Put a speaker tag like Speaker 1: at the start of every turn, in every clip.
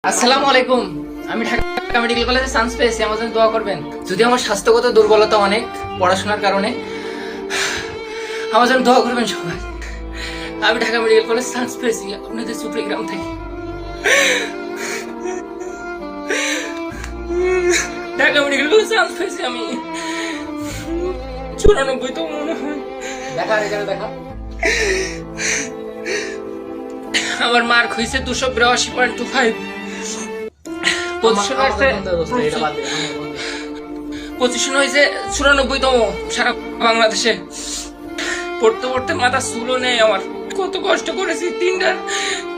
Speaker 1: আসসালামু আলাইকুম। আমি ঢাকা মেডিকেল কলেজে চান্স পেয়েছি, আমার জন্য দোয়া করবেন। যদি আমার স্বাস্থ্যগত দুর্বলতা অনেক পড়াশোনার কারণে, আমার জন্য দোয়া করবেন সবাই। আমি ঢাকা মেডিকেল কলেজে চান্স পেয়েছি আপনাদের চট্টগ্রাম থেকে। ঢাকা মেডিকেল কলেজে চান্স পেয়েছি আমি 94তম মনে হয়।
Speaker 2: দেখা এখানে দেখা।
Speaker 1: আমার মার্ক হয়েছে 282.25। পজিশন হয়েছে 94তম সারা বাংলাদেশে। পড়তে পড়তে মাথা চুলও নেই আমার। কত কষ্ট করেছি,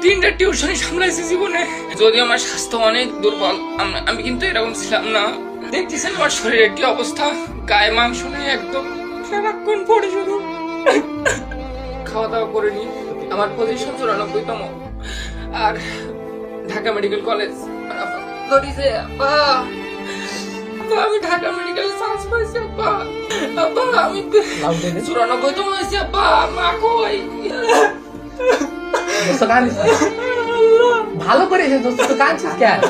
Speaker 1: তিনটা টিউশনই সামলাইছি জীবনে। যদিও আমার স্বাস্থ্য অনেক দুর্বল, আমি কিন্তু এরকম ছিলাম না। দেখতেছেন আমার শরীরের কি অবস্থা, গায়ে মাংস নেই একদম, সারাক্ষণ পড়ে শুধু। খাওয়া দাওয়া করিনি। আমার পজিশন 94তম। আর ঢাকা মেডিকেল কলেজ ধরিছে। আব্বা, আমি ঢাকা মেডিকেলে চান্স পাইছি। আব্বা আমি 94তম হয়েছি। আব্বা মা কই?
Speaker 2: ভালো করেছে দোস্ত, তো কাঁদছিস কেন?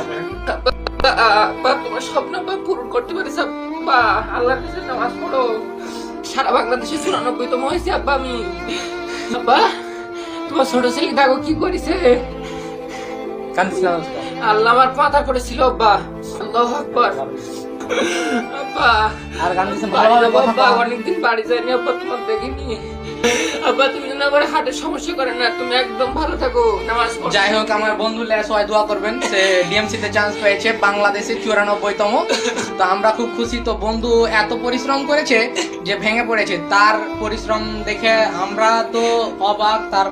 Speaker 1: আব্বা তোমার স্বপ্ন পূরণ করতে পারিস। আব্বা আল্লাহর কাছে নামাজ পড়ো। সারা বাংলাদেশে 94তম হয়েছে আব্বা আমি। আব্বা তোমার ছোট ছেলে দেখো কি করেছে।
Speaker 2: কাঁদছিস না দোস্ত?
Speaker 1: আল্লাহ আমার পাতা করেছিল। আব্বা আল্লাহু আকবার। আব্বা
Speaker 2: আর কাঁদছিস না? ভালো ভালো কথা
Speaker 1: আব্বা
Speaker 2: বল।
Speaker 1: অনেকদিন বাড়ি যাইনি আব্বা, তোমার দেখিনি। আব্বা তুমি যেন আবার হার্টের সমস্যা করে না, তুমি একদম ভালো থাকো, নামাজ পড়ো।
Speaker 2: যাই হোক, আমার বন্ধু সবাই দোয়া করবেন, সে ডিএমসি তে চান্স পেয়েছে বাংলাদেশে 94তম। তো আমরা খুব খুশি। তো বন্ধু এত পরিশ্রম করেছে যে ভেঙে পড়েছে, তার পরিশ্রম দেখে আমরা তো অবাক। তার